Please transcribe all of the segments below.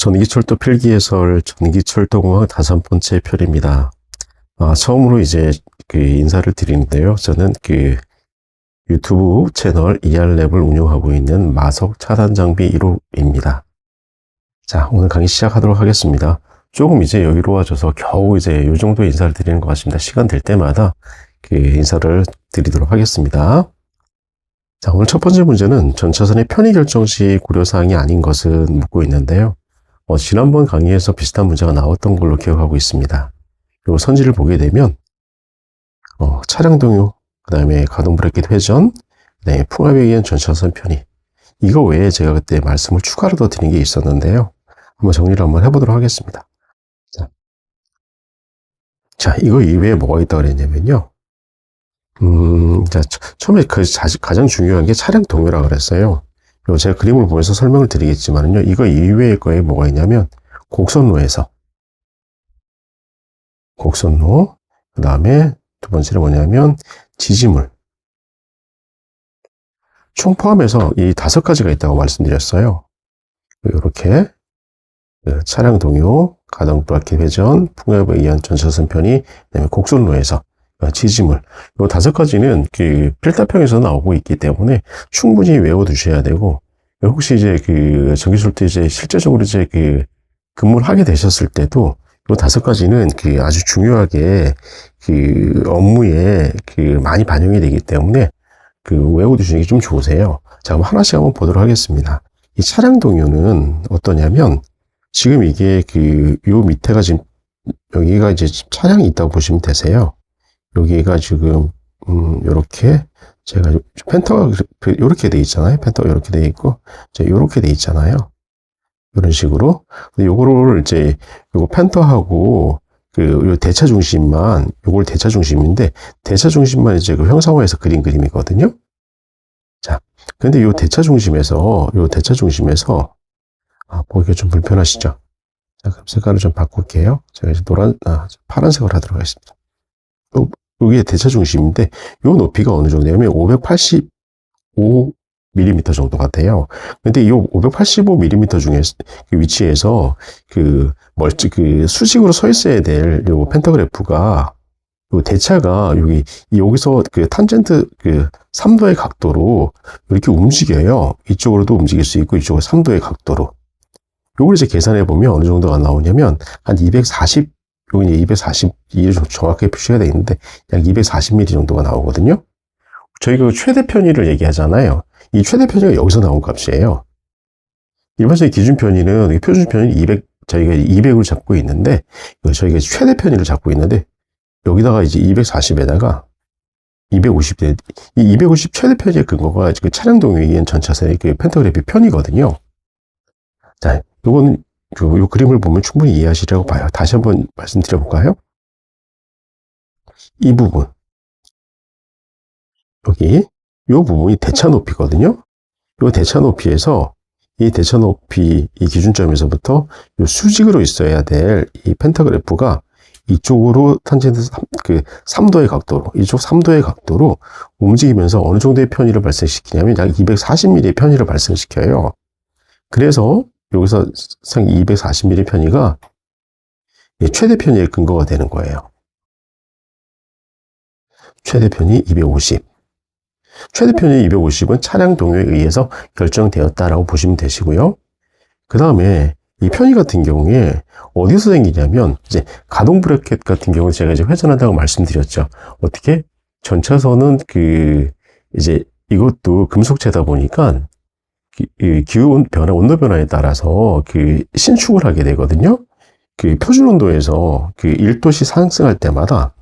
전기철도 필기해설 전기철도공학 5번째 편입니다. 처음으로 이제 인사를 드리는데요. 저는 유튜브 채널 ER랩을 운영하고 있는 마석 차단 장비 1호입니다. 자, 오늘 강의 시작하도록 하겠습니다. 조금 이제 여유로워져서 겨우 이제 요 정도 인사를 드리는 것 같습니다. 시간 될 때마다 인사를 드리도록 하겠습니다. 자, 오늘 첫 번째 문제는 전차선의 편의 결정 시 고려사항이 아닌 것은 묻고 있는데요. 지난번 강의에서 비슷한 문제가 나왔던 걸로 기억하고 있습니다. 그리고 선지를 보게 되면 차량 동요, 그 다음에 가동 브레이크 회전, 그 다음에 풍압에 의한 전차선 편의, 이거 외에 제가 그때 말씀을 추가로 더 드린 게 있었는데요. 한번 정리를 한번 해보도록 하겠습니다. 자, 이거 이외에 뭐가 있다고 그랬냐면요. 자, 처음에 가장 중요한 게 차량 동요라고 그랬어요. 그리고 제가 그림을 보면서 설명을 드리겠지만요. 이거 이외의 거에 뭐가 있냐면, 곡선로, 그 다음에 두 번째는 뭐냐면, 지지물. 총 포함해서 이 5가지가 있다고 말씀드렸어요. 이렇게, 차량 동요, 가동 브레이크 회전, 풍압에 의한 전차선 편의, 그다음에 곡선로에서 지지물. 이 5가지는 필답형에서 나오고 있기 때문에 충분히 외워두셔야 되고, 혹시 이제 전기철도 이제 실제적으로 이제 근무를 하게 되셨을 때도 이 5가지는 아주 중요하게 업무에 많이 반영이 되기 때문에 외워두시는 게 좀 좋으세요. 자, 그럼 하나씩 한번 보도록 하겠습니다. 이 차량 동요는 어떠냐면, 지금 이게 요 밑에가 지금 여기가 이제 차량이 있다고 보시면 되세요. 여기가 지금 요렇게 제가 펜터가 요렇게 돼 있잖아요. 펜터가 요렇게 돼 있고 요렇게 돼 있잖아요. 이런 식으로. 근데 요거를 이제 요거 펜터하고 요 대차 중심만, 요걸 대차 중심인데 대차 중심만 이제 형상화해서 그린 그림이거든요. 자, 근데 요 대차 중심에서 보기가 좀 불편하시죠? 자, 그럼 색깔을 좀 바꿀게요. 제가 이제 파란색으로 하도록 하겠습니다. 여기에 대차 중심인데, 요 높이가 어느 정도냐면 585mm 정도가 돼요. 근데 이 585mm 중에 위치에서 수직으로 서 있어야 될 요 펜타그래프가, 요 대차가 여기서 탄젠트 3도의 각도로 이렇게 움직여요. 이쪽으로도 움직일 수 있고, 이쪽으로 3도의 각도로. 요걸 이제 계산해 보면 어느 정도가 나오냐면, 한 240, 여기 242로 정확하게 표시가 되어 있는데, 약 240mm 정도가 나오거든요. 저희가 최대 편의를 얘기하잖아요. 이 최대 편의가 여기서 나온 값이에요. 일반적인 기준 편의는, 표준 편의는 저희가 200으로 잡고 있는데, 저희가 최대 편의를 잡고 있는데, 여기다가 이제 240에다가 250, 이 250 최대 편의의 근거가 차량 동요에 의한 전차선의 펜타그래프 편이거든요. 자, 요거는 요 그림을 보면 충분히 이해하시리라고 봐요. 다시 한번 말씀드려볼까요? 이 부분. 여기, 요 부분이 대차 높이거든요. 요 대차 높이에서, 이 대차 높이, 이 기준점에서부터 요 수직으로 있어야 될 이 펜타그래프가 이쪽으로 탄젠트 3도의 각도로, 이쪽 3도의 각도로 움직이면서 어느 정도의 편의를 발생시키냐면 약 240mm의 편의를 발생시켜요. 그래서 여기서 240mm 편의가 최대 편의의 근거가 되는 거예요. 최대 편의 250. 최대 편의 250은 차량 동요에 의해서 결정되었다라고 보시면 되시고요. 그 다음에 이 편의 같은 경우에 어디서 생기냐면, 이제 가동 브래켓 같은 경우는 제가 이제 회전한다고 말씀드렸죠. 어떻게? 전차선은 이제 이것도 금속재다 보니까 기온 변화, 온도 변화에 따라서 신축을 하게 되거든요. 표준 온도에서 1도씨 상승할 때마다,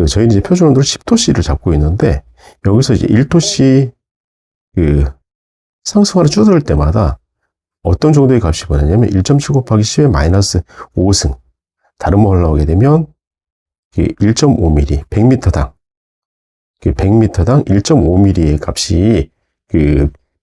저희는 이제 표준 온도를 10도씨를 잡고 있는데, 여기서 이제 1도씨 상승하는 줄어들 때마다 어떤 정도의 값이 변하냐면 1.7 곱하기 10의 마이너스 5승. 다른 말로 나오게 되면 1.5mm, 100m당 1.5mm의 값이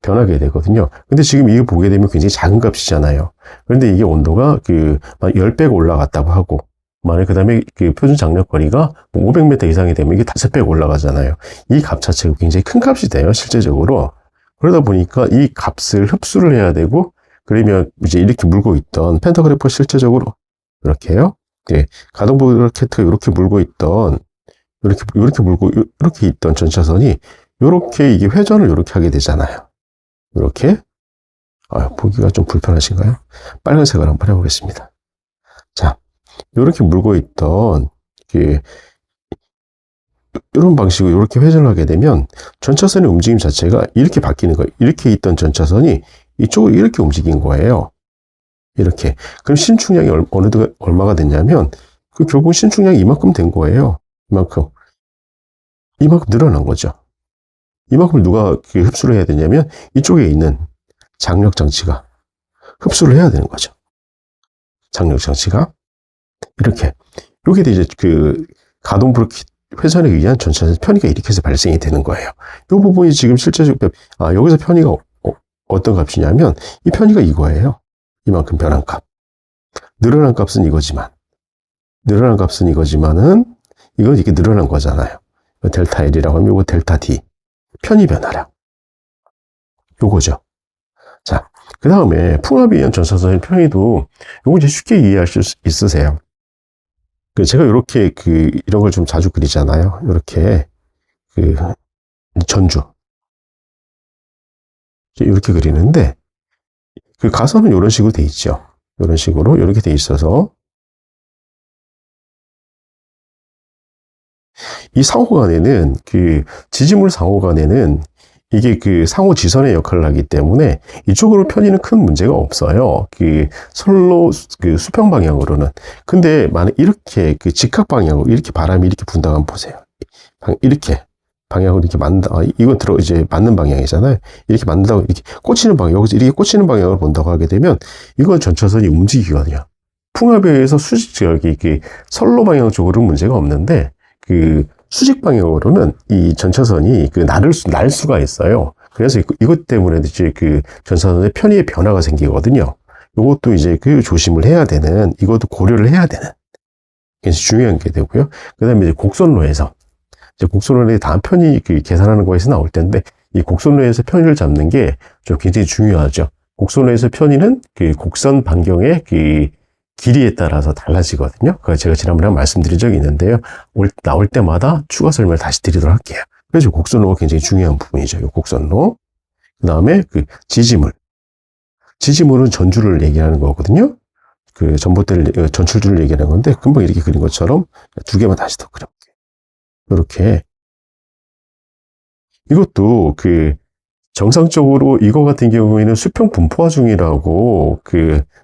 변하게 되거든요. 근데 지금 이거 보게 되면 굉장히 작은 값이잖아요. 그런데 이게 온도가 10배가 올라갔다고 하고, 만약에 그 다음에 표준 장력거리가 500m 이상이 되면 이게 5배가 올라가잖아요. 이 값 자체가 굉장히 큰 값이 돼요, 실제적으로. 그러다 보니까 이 값을 흡수를 해야 되고, 그러면 이제 이렇게 물고 있던 팬터그래퍼 실제적으로 이렇게요. 예, 가동 브라켓을 이렇게 물고 있던 이렇게 물고 이렇게 있던 전차선이 이렇게 이게 회전을 이렇게 하게 되잖아요. 이렇게 보기가 좀 불편하신가요? 빨간색을 한번 해보겠습니다. 자, 이렇게 물고 있던 이런 방식으로 이렇게 회전을 하게 되면 전차선의 움직임 자체가 이렇게 바뀌는 거예요. 이렇게 있던 전차선이 이쪽으로 이렇게 움직인 거예요. 이렇게. 그럼 신축량이 얼마가 됐냐면 결국 신축량이 이만큼 된 거예요. 이만큼 늘어난 거죠. 이만큼 누가 흡수를 해야 되냐면 이쪽에 있는 장력 장치가 흡수를 해야 되는 거죠. 장력 장치가 이렇게 이제 가동 브레이크 회전에 의한 전차선 편의가 이렇게 해서 발생이 되는 거예요. 이 부분이 지금 실제적으로 여기서 편의가 어떤 값이냐면 이 편의가 이거예요. 이만큼 변한 값. 늘어난 값은 이거지만은 이건 이렇게 늘어난 거잖아요. 델타 L이라고 하면 이거 델타 D. 편의 변화량. 요거죠. 자, 그 다음에 풍압에 의한 전차선의 편의도 요거 이제 쉽게 이해할 수 있으세요. 제가 이렇게 이런 걸 좀 자주 그리잖아요. 이렇게 전주 이렇게 그리는데 가선은 이런 식으로 돼 있죠. 이런 식으로 이렇게 돼 있어서 이 상호간에는 지지물 상호간에는 이게 상호 지선의 역할을 하기 때문에 이쪽으로 편의는 큰 문제가 없어요. 선로 수평 방향으로는. 근데 만약 이렇게 직각 방향으로 이렇게 바람이 이렇게 분다고 한번 보세요. 이렇게 방향으로 이렇게 맞는다. 이건 이제 맞는 방향이잖아요. 이렇게 맞는다고 이렇게 꽂히는 방향, 여기서 이렇게 꽂히는 방향으로 본다고 하게 되면 이건 전차선이 움직이거든요. 풍압에 의해서 선로 방향 쪽으로는 문제가 없는데 수직 방향으로는 이 전차선이 날 수가 있어요. 그래서 이것 때문에 이제 전차선의 편의의 변화가 생기거든요. 이것도 이제 조심을 해야 되는, 이것도 고려를 해야 되는, 굉장히 중요한 게 되고요. 그 다음에 이제 곡선로에서 다음 편의 계산하는 거에서 나올 텐데, 이 곡선로에서 편의를 잡는 게 좀 굉장히 중요하죠. 곡선로에서 편의는 곡선 반경의 길이에 따라서 달라지거든요. 그거 제가 지난번에 말씀드린 적이 있는데요. 나올 때마다 추가 설명을 다시 드리도록 할게요. 그래서 곡선로가 굉장히 중요한 부분이죠. 이 곡선로. 그 다음에 지지물. 지지물은 전주를 얘기하는 거거든요. 전봇대를, 전철줄을 얘기하는 건데, 금방 이렇게 그린 것처럼 두 개만 다시 더 그려볼게요. 이렇게. 이것도 정상적으로 이거 같은 경우에는 수평 분포화중이라고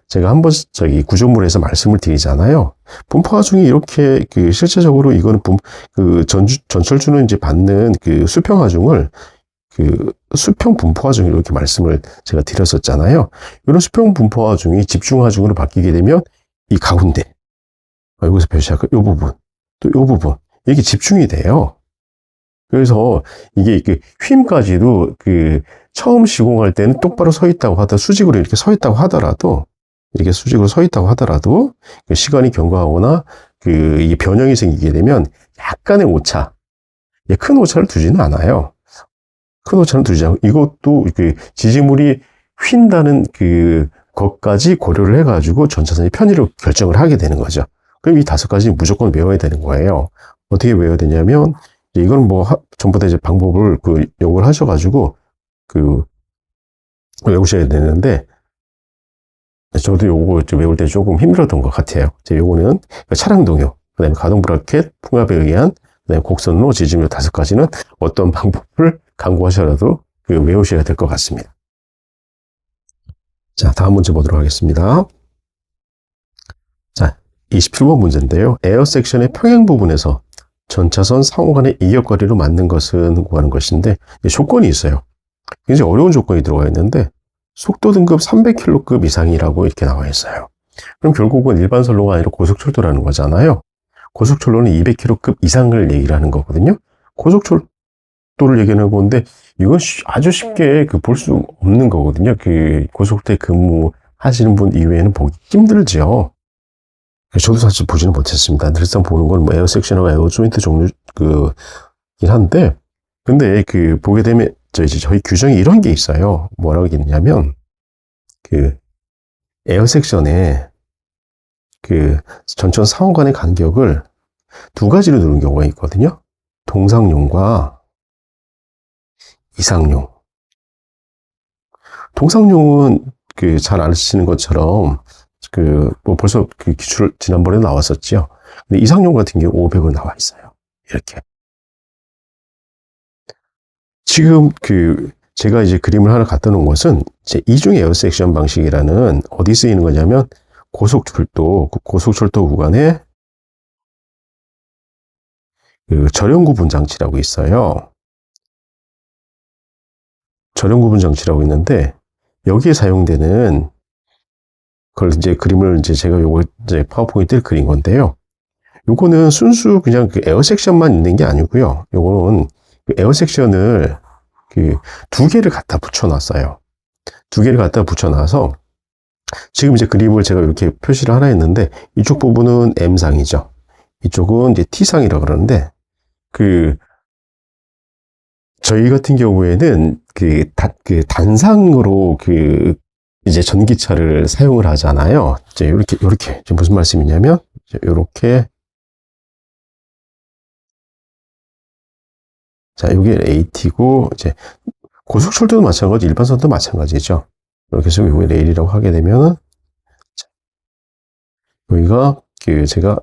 제가 한번 구조물에서 말씀을 드리잖아요. 분포화중이 이렇게 실제적으로 이거는 전철주는 이제 받는 수평화중을 수평 분포화중 이렇게 말씀을 제가 드렸었잖아요. 이런 수평 분포화중이 집중화중으로 바뀌게 되면 이 가운데 여기서 표시할까? 이 부분 또 이 부분 이렇게 집중이 돼요. 그래서 이게 휨까지도 처음 시공할 때는 똑바로 서 있다고 하더라도 수직으로 이렇게 서 있다고 하더라도 시간이 경과하거나 이 변형이 생기게 되면 약간의 오차, 큰 오차를 두지는 않아요. 큰 오차는 두지 않고 이것도 지지물이 휜다는 것까지 고려를 해가지고 전차선의 편의를 결정을 하게 되는 거죠. 그럼 이 5가지 무조건 외워야 되는 거예요. 어떻게 외워야 되냐면 이건 전부 다 이제 방법을 연구를 하셔가지고 외우셔야 되는데 저도 요거 외울 때 조금 힘들었던 것 같아요. 요거는 차량 동요, 그다음에 가동 브라켓, 풍압에 의한, 그다음에 곡선로, 지지물 5가지는 어떤 방법을 강구하셔도 외우셔야 될 것 같습니다. 자, 다음 문제 보도록 하겠습니다. 자, 27번 문제인데요. 에어 섹션의 평행 부분에서 전차선 상호간의 이격거리로 맞는 것은 구하는 것인데 조건이 있어요. 굉장히 어려운 조건이 들어가 있는데 속도 등급 300km급 이상이라고 이렇게 나와 있어요. 그럼 결국은 일반 선로가 아니라 고속철도라는 거잖아요. 고속철로는 200km급 이상을 얘기를 하는 거거든요. 고속철도를 얘기하는 건데 이건 아주 쉽게 볼 수 없는 거거든요. 고속도로에 근무하시는 분 이외에는 보기 힘들죠. 저도 사실 보지는 못했습니다. 늘상 보는 건 에어 섹션하고 에어 조인트 종류긴 한데, 근데 보게 되면 저희 규정에 이런 게 있어요. 뭐라고 있냐면 에어 섹션에 그 전천 상호간의 간격을 두 가지로 두는 경우가 있거든요. 동상용과 이상용. 동상용은 그 잘 아시는 것처럼 뭐 벌써 그 기출 지난번에 나왔었죠. 근데 이상용 같은 경우 500은 나와 있어요. 이렇게. 지금 제가 이제 그림을 하나 갖다 놓은 것은 이제 이중 에어 섹션 방식이라는 어디 쓰이는 거냐면 고속철도 구간에 그 절연 구분 장치라고 있어요. 절연 구분 장치라고 있는데 여기에 사용되는 그걸 이제 그림을 이제 제가 요거 이제 파워포인트를 그린 건데요. 요거는 순수 그냥 그 에어 섹션만 있는 게 아니고요. 요거는 그 에어 섹션을 두 개를 갖다 붙여놨어요. 두 개를 갖다 붙여놔서 지금 이제 그림을 제가 이렇게 표시를 하나 했는데 이쪽 부분은 M상이죠. 이쪽은 이제 T상이라고 그러는데 저희 같은 경우에는 단상으로 이제 전기차를 사용을 하잖아요. 이제 요렇게 지금 무슨 말씀이냐면 요렇게 자, 여기 AT고 이제 고속철도도 마찬가지, 일반선도 마찬가지죠. 이렇게 해서 여기 레일이라고 하게 되면은 여기가 제가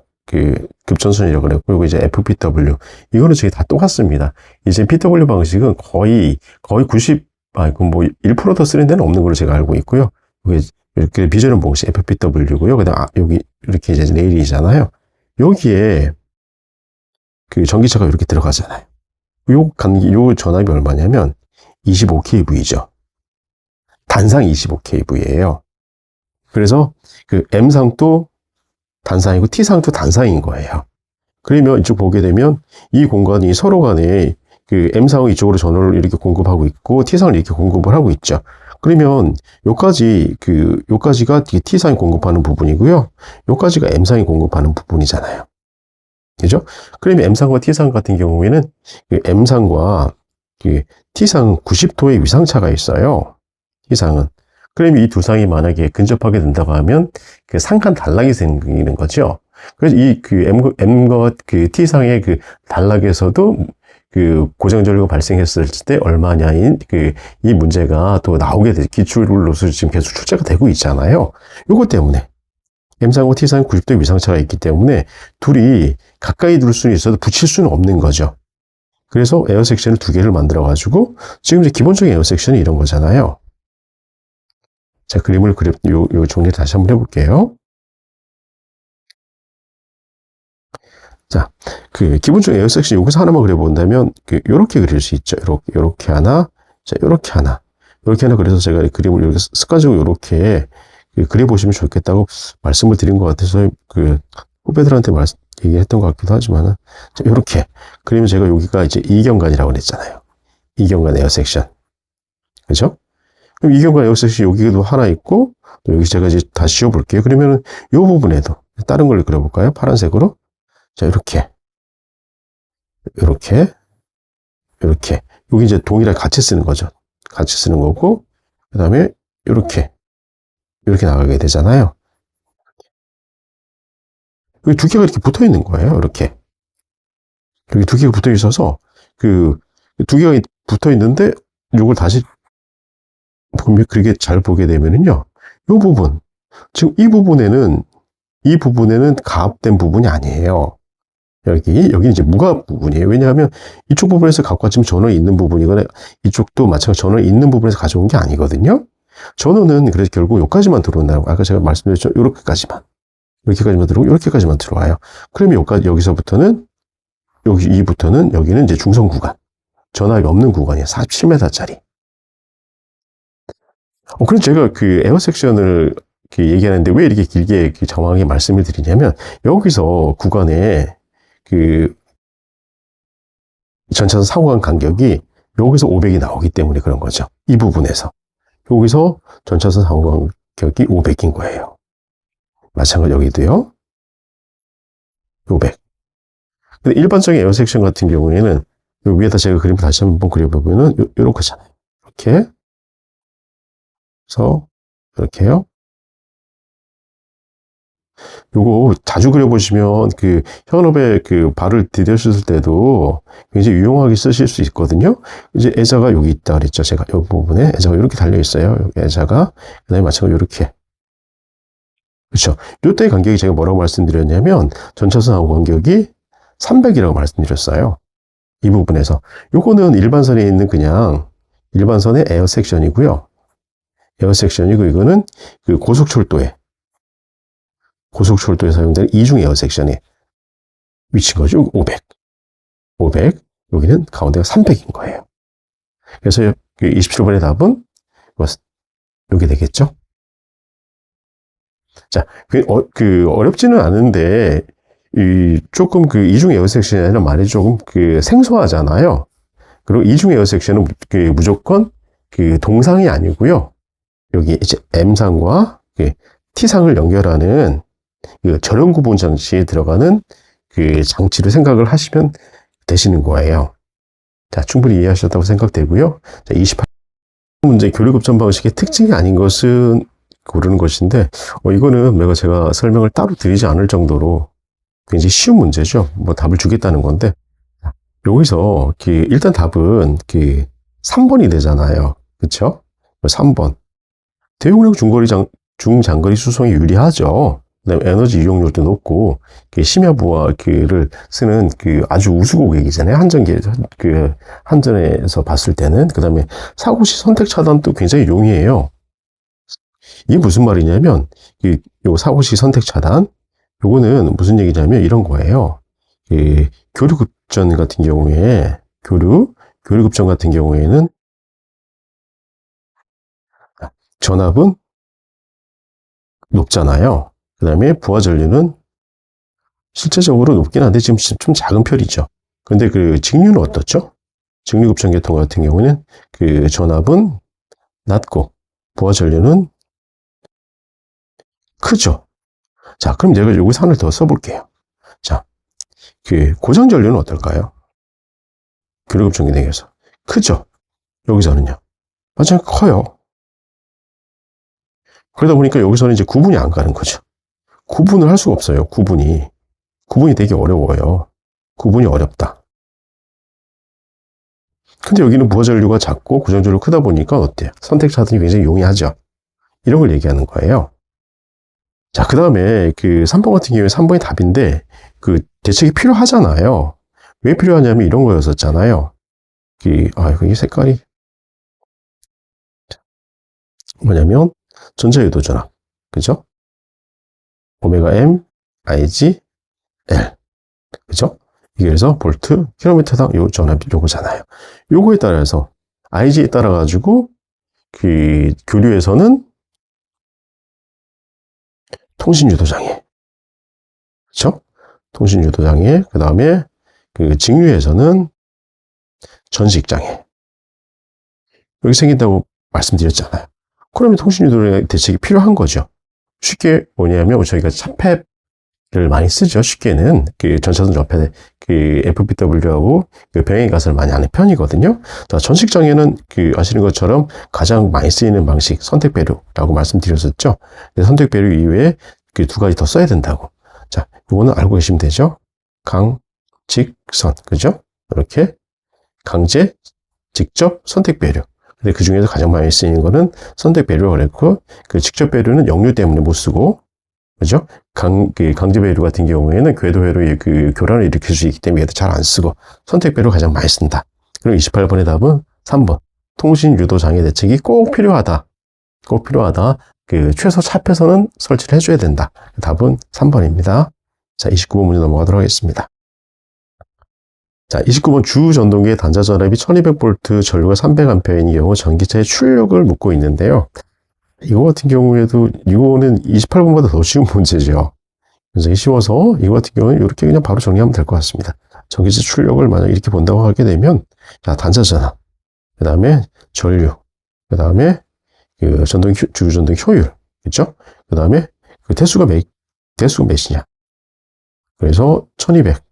급전선이라고 그랬고, 여기 이제 FPW. 이거는 저희 다 똑같습니다. 이제 PW 방식은 거의 1%더 쓰는 데는 없는 걸로 제가 알고 있고요. 여기 이렇게 비전은 봉시 FPW고요. 그 다음, 여기 이렇게 이제 레일이잖아요. 여기에 전기차가 이렇게 들어가잖아요. 요 전압이 얼마냐면 25kV죠. 단상 25kV예요. 그래서 M상도 단상이고 T상도 단상인 거예요. 그러면 이쪽 보게 되면 이 공간이 서로 간에 M상은 이쪽으로 전원을 이렇게 공급하고 있고 T상을 이렇게 공급을 하고 있죠. 그러면 요까지가 T상이 공급하는 부분이고요. 요까지가 M상이 공급하는 부분이잖아요. 그죠? 그러면 M상과 T상 같은 경우에는 M상과 T상 90도의 위상차가 있어요. T상은. 그러면 이 두 상이 만약에 근접하게 된다고 하면 상간 단락이 생기는 거죠. 그래서 M과 T상의 단락에서도 고정전류가 발생했을 때 얼마냐인 이 문제가 또 나오게 돼 기출로서 지금 계속 출제가 되고 있잖아요. 요것 때문에 M상과 T상은 90도 위상차가 있기 때문에 둘이 가까이 둘 수는 있어도 붙일 수는 없는 거죠. 그래서 에어 섹션을 두 개를 만들어 가지고 지금 이제 기본적인 에어 섹션이 이런 거잖아요. 자, 그림을 요 정리 다시 한번 해볼게요. 자, 기본적인 에어 섹션 여기서 하나만 그려본다면 요렇게 그릴 수 있죠. 요렇게 하나, 자, 요렇게 하나, 그래서 제가 그림을 이렇게 습관적으로 요렇게 그려보시면 좋겠다고 말씀을 드린 것 같아서 후배들한테 얘기했던 것 같기도 하지만은 자, 요렇게 그러면 제가 여기가 이제 이경관이라고 그랬잖아요. 이경관 에어 섹션, 그죠? 그럼 이경관 에어 섹션 여기도 하나 있고 또 여기 제가 이제 다시 씌워볼게요. 그러면은 요 부분에도 다른 걸 그려볼까요? 파란색으로. 자, 이렇게 여기 이제 동일하게 같이 쓰는 거죠. 같이 쓰는 거고 그 다음에 이렇게 나가게 되잖아요. 여기 두 개가 이렇게 붙어 있는 거예요. 이렇게 여기 두 개가 붙어 있어서 두 개가 붙어 있는데 이걸 다시 보면 그렇게 잘 보게 되면은요, 이 부분 지금 이 부분에는 가압된 부분이 아니에요. 여기 이제 무가압 부분이에요. 왜냐하면 이쪽 부분에서 갖고 왔지만 전원이 있는 부분이거나 이쪽도 마찬가지로 전원이 있는 부분에서 가져온 게 아니거든요. 전원은 그래서 결국 여기까지만 들어온다고 아까 제가 말씀드렸죠. 이렇게까지만 들어오고 이렇게까지만 들어와요. 그러면 여기서부터는 이부터는 여기는 이제 중성 구간, 전압이 없는 구간이에요. 47m짜리. 그래서 제가 에어 섹션을 얘기하는데 왜 이렇게 길게 정확하게 말씀을 드리냐면 여기서 구간에 전차선 사고간 간격이 여기서 500이 나오기 때문에 그런 거죠. 이 부분에서 여기서 전차선 사고간 간격이 500인 거예요. 마찬가지로 여기도요. 500. 근데 일반적인 에어 섹션 같은 경우에는 위에다 제가 그림을 다시 한번 그려보면은 요렇게잖아요. 이렇게. 그래서 이렇게요. 요거 자주 그려보시면 그 현업에 그 발을 디뎌셨을 때도 굉장히 유용하게 쓰실 수 있거든요. 이제 애자가 여기 있다 그랬죠. 제가 이 부분에 애자가 이렇게 달려 있어요. 여기 애자가 그다음에 마찬가지로 이렇게. 그렇죠. 요때의 간격이 제가 뭐라고 말씀드렸냐면 전차선하고 간격이 300이라고 말씀드렸어요. 이 부분에서 요거는 일반선에 있는 그냥 일반선의 에어 섹션이고요. 에어 섹션이고 이거는 그 고속철도에 사용되는 이중 에어 섹션에 위치인 거죠. 500. 여기는 가운데가 300인 거예요. 그래서 27번의 답은 이렇게 되겠죠. 자, 어렵지는 않은데, 조금 그 이중 에어 섹션이라는 말이 조금 그 생소하잖아요. 그리고 이중 에어 섹션은 무조건 그 동상이 아니고요. 여기 이제 M상과 T상을 연결하는 그 절연 구분 장치에 들어가는 그 장치를 생각을 하시면 되시는 거예요. 자, 충분히 이해하셨다고 생각되고요. 자, 28문제 교류급전 방식의 특징이 아닌 것은 고르는 것인데, 이거는 제가 설명을 따로 드리지 않을 정도로 굉장히 쉬운 문제죠. 뭐 답을 주겠다는 건데, 여기서 일단 답은 3번이 되잖아요. 그쵸? 3번. 대용량 중장거리 수송이 유리하죠. 그다음에 에너지 이용률도 높고, 심야부하를 쓰는 아주 우수 고객이잖아요. 한전에서 봤을 때는. 그 다음에 사고 시 선택 차단도 굉장히 용이해요. 이게 무슨 말이냐면, 요 사고 시 선택 차단, 요거는 무슨 얘기냐면 이런 거예요. 교류급전 같은 경우에, 교류급전 같은 경우에는 전압은 높잖아요. 그 다음에 부하 전류는 실제적으로 높긴 한데 지금 좀 작은 편이죠. 근데 직류는 어떻죠? 직류급전 계통 같은 경우는 전압은 낮고 부하 전류는 크죠. 자, 그럼 내가 여기서 하나를 더 써볼게요. 자, 고장 전류는 어떨까요? 교류급전 계통에서 크죠. 여기서는요. 맞아요, 커요. 그러다 보니까 여기서는 이제 구분이 안 가는 거죠. 구분을 할 수가 없어요. 구분이 되게 어려워요. 구분이 어렵다. 근데 여기는 부하 전류가 작고 고장 전류가 크다 보니까 어때요? 선택 차단이 굉장히 용이하죠. 이런 걸 얘기하는 거예요. 자, 그 다음에 3번 같은 경우에 3번이 답인데 대책이 필요하잖아요. 왜 필요하냐면 이런 거였었잖아요. 이 색깔이 뭐냐면 전자유도 전압. 그죠? 오메가 M, IG, L. 그죠? 이게 그래서 볼트, 킬로미터당 요 전압이 요거잖아요. 요거에 따라서 IG에 따라 가지고 교류에서는 통신유도장애. 그쵸? 통신유도장애. 그 다음에 직류에서는 전식장애. 여기 생긴다고 말씀드렸잖아요. 그러면 통신유도의 대책이 필요한 거죠. 쉽게 뭐냐면 저희가 차폐를 많이 쓰죠. 쉽게는 전차선 접해 FPW하고 병행 가설을 많이 하는 편이거든요. 자, 전식장애는 아시는 것처럼 가장 많이 쓰이는 방식 선택배류라고 말씀드렸었죠. 선택배류 이외에 두 가지 더 써야 된다고. 자, 이거는 알고 계시면 되죠. 강, 직, 선. 그죠? 이렇게 강제, 직접, 선택배류. 근데 그 중에서 가장 많이 쓰이는 거는 선택배류라고 그랬고, 직접배류는 역류 때문에 못 쓰고, 그죠? 강제배류 같은 경우에는 궤도회로의 교란을 일으킬 수 있기 때문에 잘 안 쓰고, 선택배류 가장 많이 쓴다. 그리고 28번의 답은 3번. 통신유도장애 대책이 꼭 필요하다. 최소 차폐선은 설치를 해줘야 된다. 답은 3번입니다. 자, 29번 문제 넘어가도록 하겠습니다. 자, 29번 주 전동기의 단자 전압이 1200V, 전류가 300A인 경우 전기차의 출력을 묻고 있는데요. 이거 같은 경우에도 이거는 28번보다 더 쉬운 문제죠. 굉장히 쉬워서 이거 같은 경우는 이렇게 그냥 바로 정리하면 될 것 같습니다. 전기차 출력을 만약 이렇게 본다고 하게 되면 자, 단자 전압, 그 다음에 전류, 그 다음에 주 전동 효율, 그렇죠? 그 다음에 대수가 몇이냐? 그래서 1200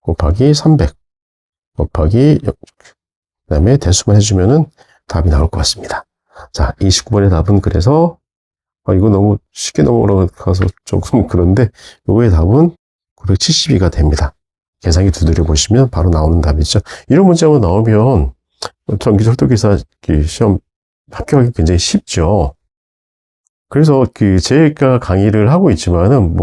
곱하기 300 곱하기 그 다음에 대수만 해주면은 답이 나올 것 같습니다. 자, 29번의 답은 그래서 이거 너무 쉽게 넘어가서 조금 그런데, 요거의 답은 972가 됩니다. 계산기 두드려 보시면 바로 나오는 답이죠. 이런 문제가 나오면 전기철도기사 시험 합격하기 굉장히 쉽죠. 그래서 제가 강의를 하고 있지만은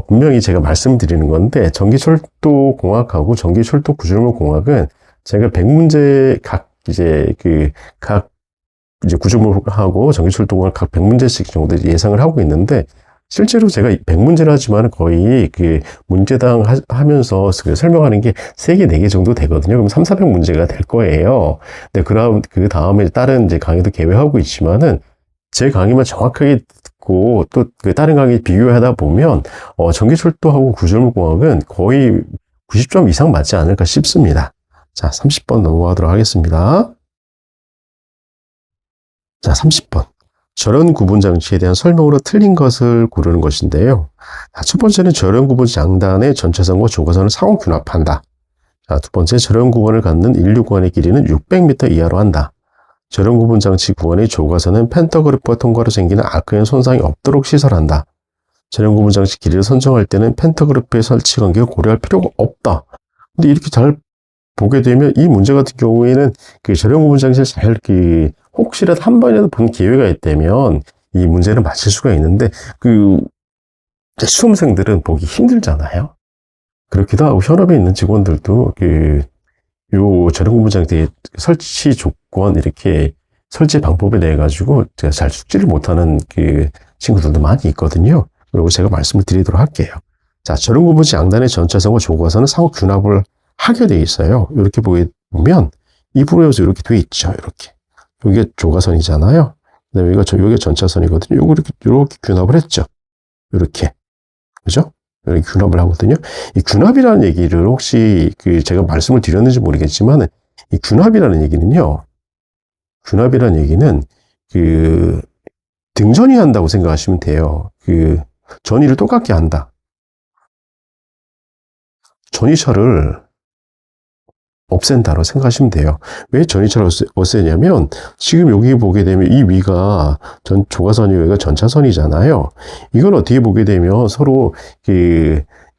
분명히 제가 말씀드리는 건데, 전기철도공학하고 전기철도구조물공학은 제가 100문제 각 구조물하고 전기철도공학 각 100문제씩 정도 예상을 하고 있는데, 실제로 제가 100문제를 하지만 거의 문제당 하면서 설명하는 게 3개, 4개 정도 되거든요. 그럼 300~400문제가 될 거예요. 근데 그 다음에 다른 강의도 계획하고 있지만은, 제 강의만 정확하게 듣고 또 다른 강의 비교하다 보면 전기철도하고 구조물공학은 거의 90점 이상 맞지 않을까 싶습니다. 자, 30번 넘어가도록 하겠습니다. 자, 30번. 절연 구분 장치에 대한 설명으로 틀린 것을 고르는 것인데요. 첫 번째는 절연 구분 장단의 전차선과 조가선을 상호 균합한다. 자, 두 번째, 절연 구간을 갖는 인류 구간의 길이는 600m 이하로 한다. 절연 구분 장치 구간의 조가선은 펜터그래프와 통과로 생기는 아크에 손상이 없도록 시설한다. 절연 구분 장치 길이를 선정할 때는 펜터그래프의 설치 관계를 고려할 필요가 없다. 근데 이렇게 잘 보게 되면 이 문제 같은 경우에는 절연 구분 장치를 잘 혹시라도 한 번이라도 본 기회가 있다면 이 문제를 맞힐 수가 있는데 수험생들은 보기 힘들잖아요. 그렇기도 하고 현업에 있는 직원들도 요 절연 구분 장치 설치 조건 이렇게 설치 방법에 대해 가지고 제가 잘 숙지를 못하는 친구들도 많이 있거든요. 그리고 제가 말씀을 드리도록 할게요. 자, 절연 구분 양단의 전차선과 조가선은 상호 균합을 하게 돼 있어요. 이렇게 보면 입으로여서 이렇게 돼 있죠. 이렇게 여기가 조가선이잖아요. 그다음에 여기가 전차선이거든요. 요거 이렇게 균합을 했죠. 이렇게 그죠? 이렇게 균합을 하거든요. 이 균합이라는 얘기를 혹시 제가 말씀을 드렸는지 모르겠지만 이 균합이라는 얘기는요. 균합이라는 얘기는 등전이 한다고 생각하시면 돼요. 전이를 똑같게 한다. 전이차를 없앤다고 생각하시면 돼요. 왜 전이차를 없애냐면 지금 여기 보게 되면 이 위가 조가선이 여기가 전차선이잖아요. 이건 어떻게 보게 되면 서로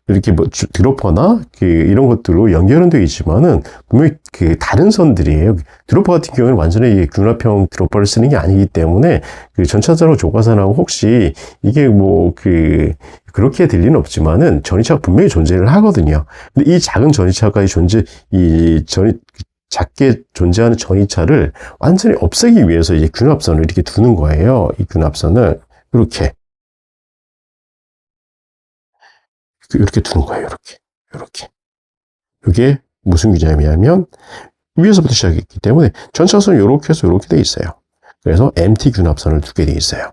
이렇게 드로퍼나 이런 것들로 연결은 되어 있지만은 분명히 다른 선들이에요. 드로퍼 같은 경우는 완전히 균합형 드로퍼를 쓰는 게 아니기 때문에 전차선하고 조가선하고 혹시 이게 그렇게 될 리는 없지만은 전이차가 분명히 존재를 하거든요. 근데 이 작은 전이차까지 작게 존재하는 전이차를 완전히 없애기 위해서 이제 균합선을 이렇게 두는 거예요. 이 균합선을 이렇게 두는 거예요. 이렇게. 이게 무슨 개념이냐면 위에서부터 시작했기 때문에 전차선은 이렇게 해서 이렇게 돼 있어요. 그래서 MT 균합선을 두게 돼 있어요.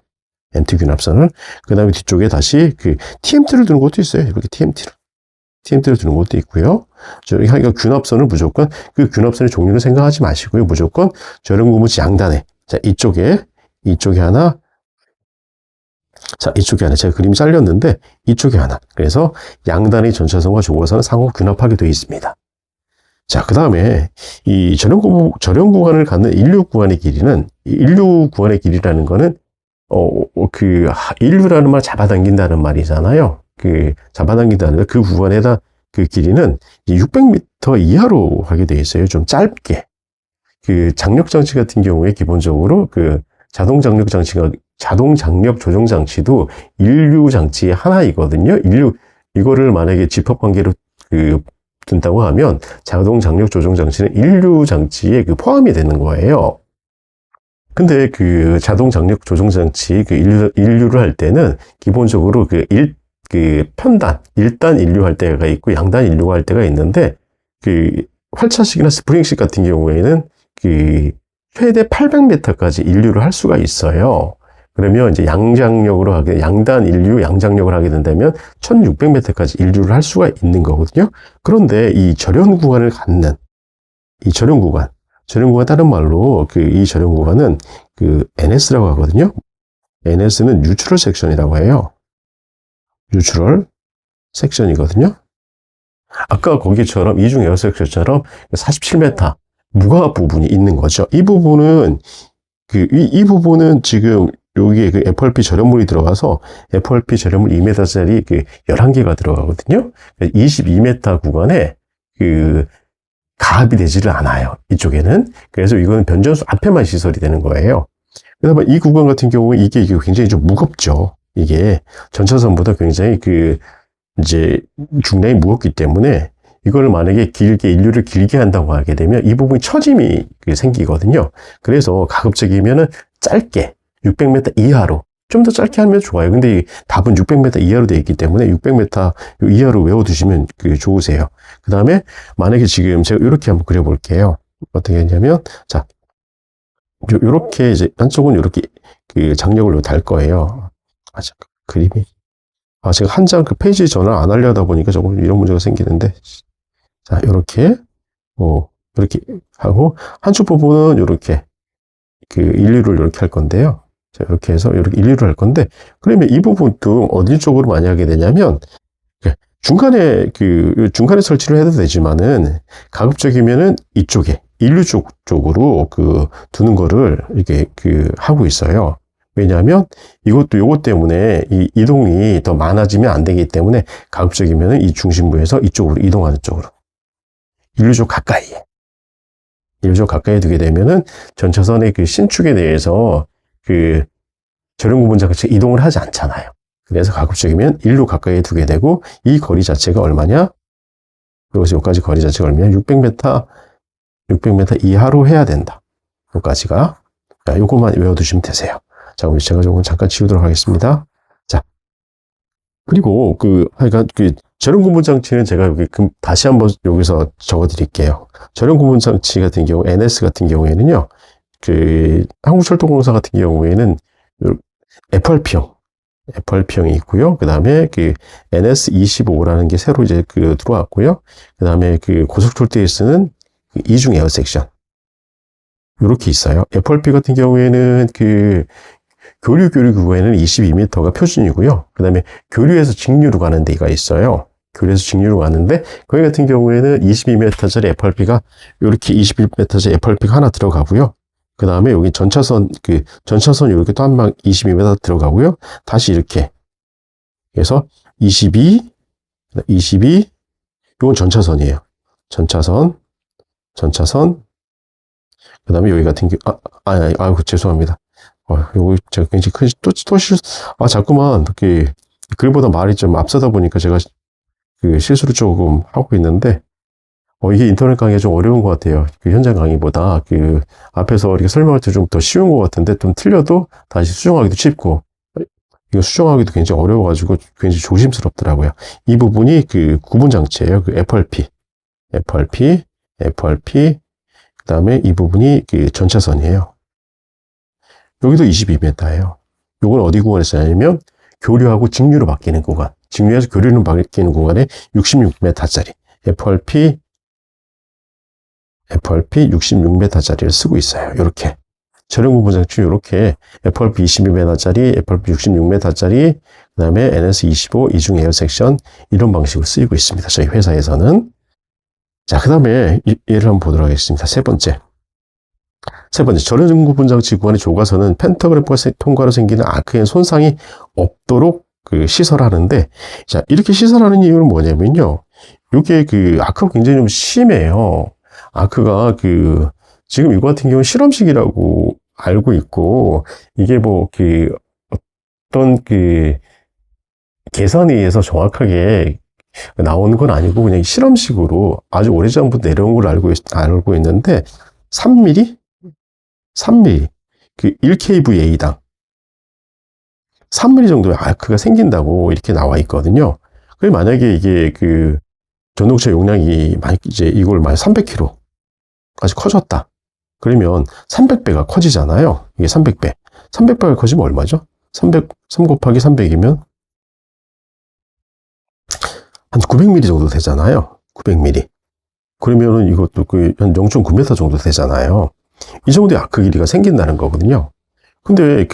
MT 균합선을 그 다음에 뒤쪽에 다시 TMT를 두는 것도 있어요. 이렇게 TMT를 두는 것도 있고요. 그러니까 균합선을 무조건 균합선의 종류를 생각하지 마시고요. 무조건 절연 구분 양단에 이쪽에 하나. 자, 이쪽에 하나. 제가 그림이 잘렸는데, 이쪽에 하나. 그래서 양단의 전차선과 조가선은 상호 균합하게 되어 있습니다. 자, 그 다음에 이 절연 구간을 갖는 인류 구간의 길이는, 인류 구간의 길이라는 거는, 인류라는 말 잡아당긴다는 말이잖아요. 잡아당긴다는 그 구간에다 길이는 600m 이하로 하게 되어 있어요. 좀 짧게. 장력장치 같은 경우에 기본적으로 자동 장력 조정 장치도 인류 장치의 하나이거든요. 이거를 만약에 집합관계로 둔다고 하면 자동 장력 조정 장치는 인류 장치에 포함이 되는 거예요. 근데 자동 장력 조정 장치 인류를 할 때는 기본적으로 편단 1단 인류 할 때가 있고 양단 인류가 할 때가 있는데 활차식이나 스프링식 같은 경우에는 최대 800m까지 인류를 할 수가 있어요. 그러면 이제 양단 인류 양장력을 하게 된다면 1600m까지 인류를 할 수가 있는 거거든요. 그런데 이 절연 구간을 갖는 이 절연 구간 다른 말로 이 절연 구간은 NS라고 하거든요. NS는 뉴트럴 섹션이라고 해요. 뉴트럴 섹션이거든요. 아까 거기처럼 이중 에어 섹션처럼 47m 무가 부분이 있는 거죠. 이 부분은 이 부분은 지금 여기에 그 FRP 절연물이 들어가서 FRP 절연물 2m짜리 그 11개가 들어가거든요. 22m 구간에 그 가압이 되지를 않아요. 이쪽에는. 그래서 이거는 변전소 앞에만 시설이 되는 거예요. 그다음에 이 구간 같은 경우에 이게 굉장히 좀 무겁죠. 이게 전차선보다 굉장히 이제 중량이 무겁기 때문에 이거를 만약에 인류를 길게 한다고 하게 되면 이 부분이 처짐이 생기거든요. 그래서 가급적이면은 짧게 600m 이하로 좀 더 짧게 하면 좋아요. 근데 답은 600m 이하로 되어 있기 때문에 600m 이하로 외워두시면 좋으세요. 그 다음에 만약에 지금 제가 이렇게 한번 그려볼게요. 어떻게 했냐면, 자, 요렇게 이제 한쪽은 이렇게 장력을 달 거예요. 잠깐 그림이. 제가 한 장 페이지 전환 안 하려다 보니까 조금 이런 문제가 생기는데, 자, 요렇게, 이렇게 하고, 한쪽 부분은 요렇게, 일류를 이렇게 할 건데요. 자, 이렇게 해서 이렇게 일류를 할 건데, 그러면 이 부분도 어디 쪽으로 많이 하게 되냐면, 중간에 설치를 해도 되지만은, 가급적이면은 이쪽에, 인류 쪽으로 두는 거를 이렇게 하고 있어요. 왜냐하면 요것 때문에 이 이동이 더 많아지면 안 되기 때문에 가급적이면은 이 중심부에서 이쪽으로 이동하는 쪽으로. 인류 쪽 가까이에 두게 되면은 전차선의 신축에 대해서 절연구분 장치가 이동을 하지 않잖아요. 그래서 가급적이면 인류 가까이에 두게 되고 이 거리 자체가 얼마냐? 여기서 여기까지 거리 자체가 얼마냐? 600m 이하로 해야 된다. 여기까지가. 자, 요것만 외워두시면 되세요. 자, 그럼 제가 조금 잠깐 지우도록 하겠습니다. 자. 그리고 하여간 절연구분 장치는 제가 여기 다시 한번 여기서 적어 드릴게요. 절연구분 장치 같은 경우, NS 같은 경우에는요, 한국철도공사 같은 경우에는 FRP형이 있고요. 그 다음에 NS25라는 게 새로 이제 들어왔고요. 그 다음에 고속철도에 쓰는 이중 에어 섹션. 요렇게 있어요. FRP 같은 경우에는 교류 구간에는 22m가 표준이고요. 그 다음에 교류에서 직류로 가는 데가 있어요. 교류에서 직류로 가는데, 거기 같은 경우에는 22m짜리 FRP가, 이렇게 21m짜리 FRP가 하나 들어가고요. 그 다음에 여기 전차선 이렇게 또 한 방 22m 들어가고요. 다시 이렇게 해서 22, 이건 전차선이에요. 전차선. 그 다음에 여기 같은 경우, 죄송합니다. 요거 제가 굉장히 자꾸만, 글보다 말이 좀 앞서다 보니까 제가 실수를 조금 하고 있는데, 이게 인터넷 강의가 좀 어려운 것 같아요. 현장 강의보다, 앞에서 이렇게 설명할 때 좀 더 쉬운 것 같은데, 좀 틀려도 다시 수정하기도 쉽고, 이거 수정하기도 굉장히 어려워가지고 굉장히 조심스럽더라고요. 이 부분이 구분 장치예요. FRP, 그 다음에 이 부분이 전차선이에요. 여기도 22m예요. 요건 어디 구간에 쓰냐면 교류하고 직류로 바뀌는 구간, 직류에서 교류로 바뀌는 구간에 66m짜리 FRP 66m짜리를 쓰고 있어요. 이렇게 절연구분 장치 이렇게 FRP 22m짜리, FRP 66m짜리, 그 다음에 NS25 이중 에어 섹션 이런 방식으로 쓰이고 있습니다. 저희 회사에서는. 자, 그 다음에 얘를 한번 보도록 하겠습니다. 세 번째, 절연구분 장치 구간의 조가선은 팬터그래프가 통과로 생기는 아크에 손상이 없도록 시설하는데, 자, 이렇게 시설하는 이유는 뭐냐면요. 요게 아크가 굉장히 좀 심해요. 아크가 지금 이거 같은 경우는 실험식이라고 알고 있고, 이게 어떤 계산에 의해서 정확하게 나오는 건 아니고, 그냥 실험식으로 아주 오래전부터 내려온 걸 알고 있는데, 3mm? 1kVA당 3mm 정도의 아크가 생긴다고 이렇게 나와 있거든요. 그럼 만약에 이게 전동차 용량이 이제 이걸 300km까지 커졌다. 그러면 300배가 커지잖아요. 이게 300배. 300배가 커지면 얼마죠? 3 곱하기 300이면 한 900mm 정도 되잖아요. 900mm. 그러면은 이것도 한 0.9m 정도 되잖아요. 이 정도의 아크 길이가 생긴다는 거거든요. 근데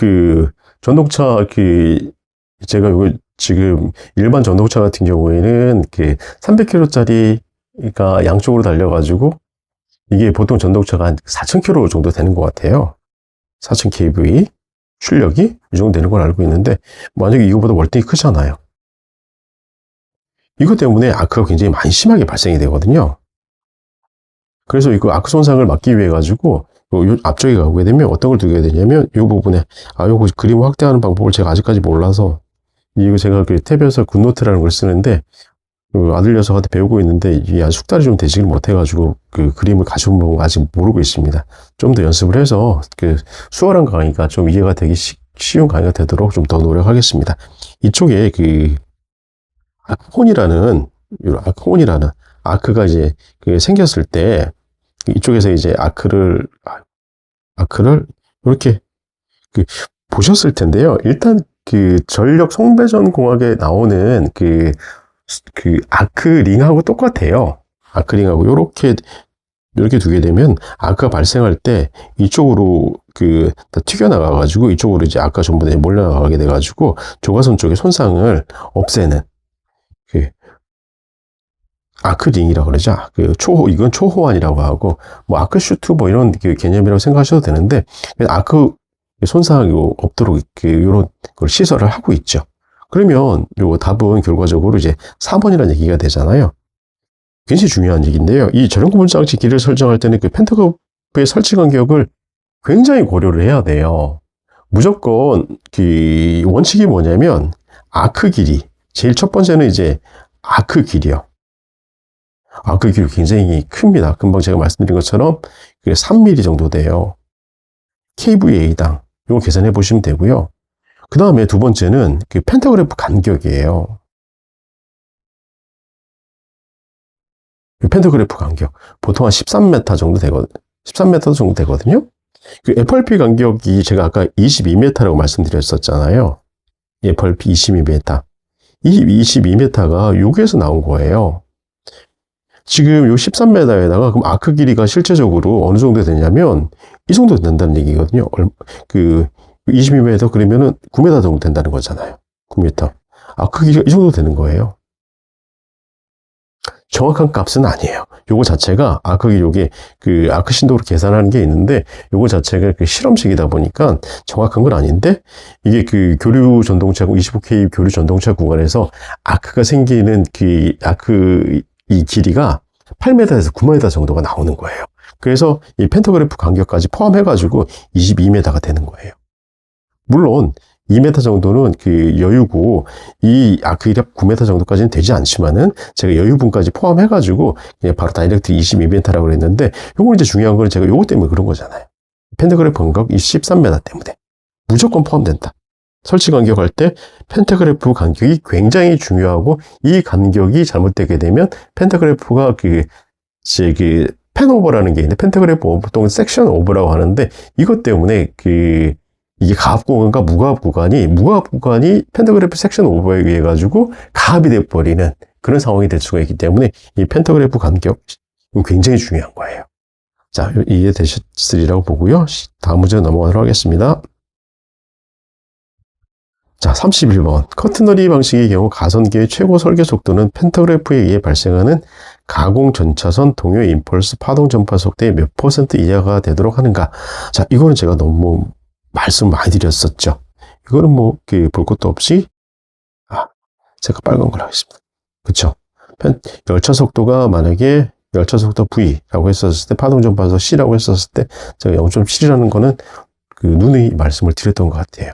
전동차 제가 이거 지금 일반 전동차 같은 경우에는 300km짜리가 양쪽으로 달려가지고 이게 보통 전동차가 한 4000km 정도 되는 것 같아요. 4000kV 출력이 이 정도 되는 걸 알고 있는데, 만약에 이거보다 월등히 크잖아요. 이것 때문에 아크가 굉장히 많이 심하게 발생이 되거든요. 그래서 이거 아크 손상을 막기 위해 가지고 요 앞쪽에 가게 되면 어떤 걸 두게 되냐면 이 부분에 요거 그림을 확대하는 방법을 제가 아직까지 몰라서 이거 제가 그 탭에서 굿노트라는 걸 쓰는데 아들 녀석한테 배우고 있는데 이게 아직 숙달이 좀 되지를 못해가지고 그 그림을 가지고 온 거 아직 모르고 있습니다. 좀 더 연습을 해서 그 수월한 강의가 좀 이해가 되기 쉬운 강의가 되도록 좀 더 노력하겠습니다. 이쪽에 그 아크혼이라는 아크가 이제 그 생겼을 때 이쪽에서 이제 아크를 이렇게 그 보셨을 텐데요. 일단 그 전력 송배전 공학에 나오는 그 아크링하고 똑같아요. 아크링하고 이렇게 두게 되면 아크가 발생할 때 이쪽으로 다 튀겨나가가지고 이쪽으로 이제 아크가 전부 다 몰려나가게 돼가지고 조가선 쪽의 손상을 없애는 아크링이라고 그러죠. 이건 초호환이라고 하고, 뭐, 아크슈트 뭐 이런 개념이라고 생각하셔도 되는데, 아크 손상이 없도록 요런 걸 시설을 하고 있죠. 그러면 요 답은 결과적으로 이제 4번이라는 얘기가 되잖아요. 굉장히 중요한 얘기인데요. 이 저렴구분장치 길이를 설정할 때는 그 펜터그래프의 설치 간격을 굉장히 고려를 해야 돼요. 무조건 원칙이 뭐냐면 아크 길이. 제일 첫 번째는 이제 아크 길이요. 아크 길이 굉장히 큽니다. 금방 제가 말씀드린 것처럼 3mm 정도 돼요. kVA당. 이거 계산해 보시면 되고요. 그 다음에 두 번째는 펜터그래프 간격이에요. 펜터그래프 간격. 보통 한 13m 정도 되거든요. 13m 정도 되거든요. FRP 간격이 제가 아까 22m라고 말씀드렸었잖아요. FRP 22m. 이 22m가 여기에서 나온 거예요. 지금 요 13m에다가 그럼 아크 길이가 실제적으로 어느 정도 되냐면 이 정도 된다는 얘기거든요. 22m 그러면은 9m 정도 된다는 거잖아요. 9m. 아크 길이가 이 정도 되는 거예요. 정확한 값은 아니에요. 요거 자체가 아크 길이 요게 아크 신도로 계산하는 게 있는데 요거 자체가 실험식이다 보니까 정확한 건 아닌데 이게 교류 전동차 25K 교류 전동차 구간에서 아크가 생기는 아크 이 길이가 8m에서 9m 정도가 나오는 거예요. 그래서 이 펜터그래프 간격까지 포함해가지고 22m가 되는 거예요. 물론 2m 정도는 여유고 이 아크 길이 9m 정도까지는 되지 않지만은 제가 여유분까지 포함해가지고 그냥 바로 다이렉트 22m라고 그랬는데 요건 이제 중요한 건 제가 요거 때문에 그런 거잖아요. 펜터그래프 간격 13m 때문에 무조건 포함된다. 설치 간격할 때 펜타그래프 간격이 굉장히 중요하고 이 간격이 잘못되게 되면 펜타그래프가 펜오버라는 게 있는데 펜타그래프 오버 또는 섹션 오버라고 하는데 이것 때문에 이게 가압 구간과 무가압 구간이 펜타그래프 섹션 오버에 의해 가지고 가압이 돼버리는 그런 상황이 될 수가 있기 때문에 이 펜타그래프 간격 굉장히 중요한 거예요. 자, 이해되셨으리라고 보고요. 다음 문제 넘어가도록 하겠습니다. 자, 31번. 커트너리 방식의 경우 가선기의 최고 설계 속도는 펜타그래프에 의해 발생하는 가공 전차선 동요 임펄스 파동 전파 속도의 몇 % 이하가 되도록 하는가. 자, 이거는 제가 너무 말씀 많이 드렸었죠. 이거는 뭐, 볼 것도 없이, 제가 빨간 걸 하겠습니다. 그쵸? 열차 속도가 만약에 열차 속도 V라고 했었을 때, 파동 전파속 C라고 했었을 때, 제가 0.7이라는 거는 누누이 말씀을 드렸던 것 같아요.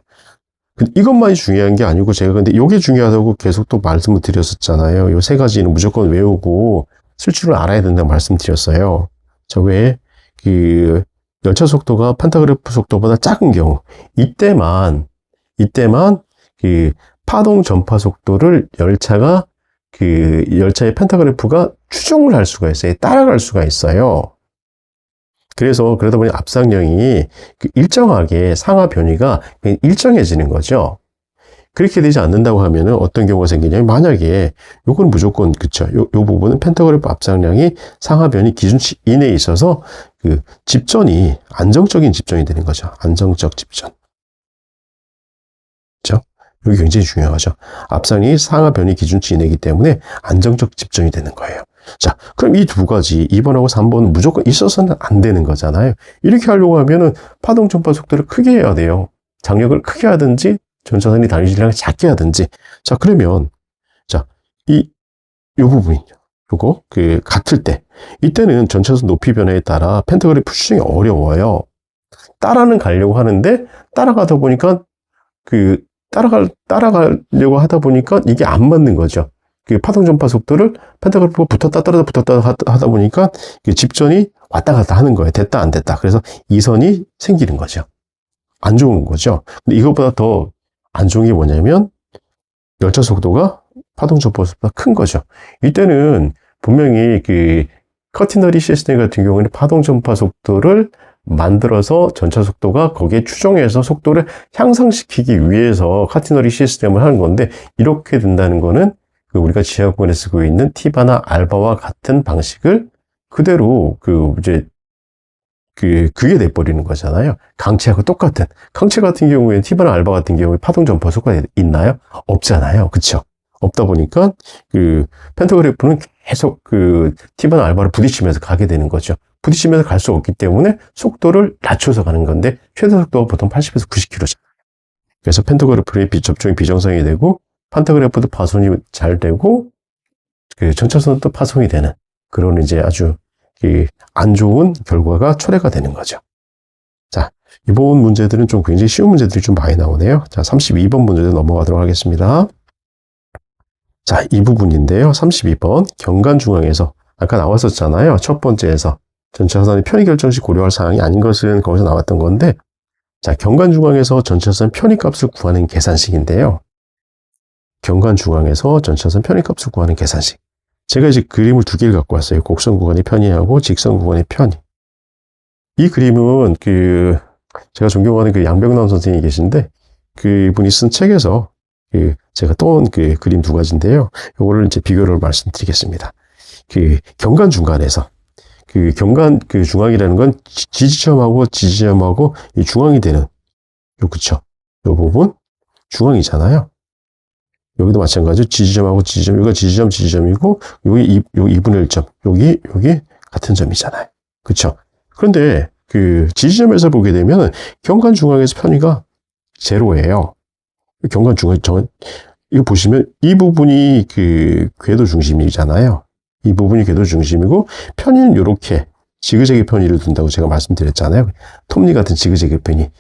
이것만이 중요한 게 아니고 제가 근데 이게 중요하다고 계속 또 말씀을 드렸었잖아요. 요 세 가지는 무조건 외우고 쓸 줄을 알아야 된다고 말씀드렸어요. 자, 왜 열차 속도가 펜타그래프 속도보다 작은 경우 이때만 파동 전파 속도를 열차의 펜타그래프가 추종을 할 수가 있어요. 따라갈 수가 있어요. 그러다 보니 앞상령이 일정하게 상하 변이가 일정해지는 거죠. 그렇게 되지 않는다고 하면은 어떤 경우가 생기냐면 만약에 요건 무조건 그쵸. 요 부분은 펜타그래프 앞상량이 상하 변이 기준치 이내에 있어서 집전이 안정적인 집전이 되는 거죠. 안정적 집전. 그렇죠? 이게 굉장히 중요하죠. 앞상량이 상하 변이 기준치 이내이기 때문에 안정적 집전이 되는 거예요. 자, 그럼 이 두 가지 2번하고 3번은 무조건 있어서는 안 되는 거잖아요. 이렇게 하려고 하면은 파동 전파 속도를 크게 해야 돼요. 장력을 크게 하든지 전차선이 다른 질량을 작게 하든지. 자, 그러면 자, 요 부분이요. 요거 같을 때 이때는 전차선 높이 변화에 따라 팬터그래프 추정이 어려워요. 따라는 가려고 하는데 따라가다 보니까 따라가려고 하다 보니까 이게 안 맞는 거죠. 파동 전파 속도를 펜타그래프가 붙었다 떨어졌다 붙었다 하다 보니까 집전이 왔다 갔다 하는 거예요. 됐다 안 됐다. 그래서 이선이 생기는 거죠. 안 좋은 거죠. 근데 이것보다 더 안 좋은 게 뭐냐면 열차 속도가 파동 전파 속도가 큰 거죠. 이때는 분명히 커티너리 시스템 같은 경우에는 파동 전파 속도를 만들어서 전차 속도가 거기에 추정해서 속도를 향상시키기 위해서 카티너리 시스템을 하는 건데, 이렇게 된다는 거는 우리가 지하 구간에 쓰고 있는 티바나 알바와 같은 방식을 그대로 그게 돼버리는 거잖아요. 강체하고 똑같은. 강체 같은 경우에는 티바나 알바 같은 경우에 파동 전파 속도가 있나요? 없잖아요. 그쵸? 없다 보니까 펜타그래프는 계속 티바나 알바를 부딪히면서 가게 되는 거죠. 부딪히면서 갈 수 없기 때문에 속도를 낮춰서 가는 건데, 최대 속도가 보통 80에서 90km잖아요. 그래서 펜타그래프의 접종이 비정상이 되고, 판타그래프도 파손이 잘 되고, 전차선도 파손이 되는 그런 이제 아주 안 좋은 결과가 초래가 되는 거죠. 자, 이번 문제들은 좀 굉장히 쉬운 문제들이 좀 많이 나오네요. 자, 32번 문제로 넘어가도록 하겠습니다. 자, 이 부분인데요. 32번 경관 중앙에서 아까 나왔었잖아요. 첫 번째에서 전차선의 편의 결정 시 고려할 사항이 아닌 것은 거기서 나왔던 건데, 자, 경관 중앙에서 전차선 편의 값을 구하는 계산식인데요. 경관 중앙에서 전차선 편의 값을 구하는 계산식. 제가 이제 그림을 두 개를 갖고 왔어요. 곡선 구간의 편의하고 직선 구간의 편의. 이 그림은 제가 존경하는 양병남 선생님이 계신데, 그분이 쓴 책에서 제가 떠온 그림 두 가지인데요. 이거를 이제 비교를 말씀드리겠습니다. 경관 중간에서 경관 중앙이라는 건 지지점하고 지지점하고 이 중앙이 되는 그쵸? 요 부분 중앙이잖아요. 여기도 마찬가지로 지지점하고 지지점, 여기가 지지점이고 여기 2분의 1점, 여기 같은 점이잖아요. 그쵸? 그런데 지지점에서 보게 되면 경관 중앙에서 편의가 제로예요. 경관 중앙 이거 보시면 이 부분이 궤도 중심이잖아요. 이 부분이 궤도 중심이고, 편의는 이렇게 지그재그 편의를 둔다고 제가 말씀드렸잖아요. 톱니 같은 지그재그 편의.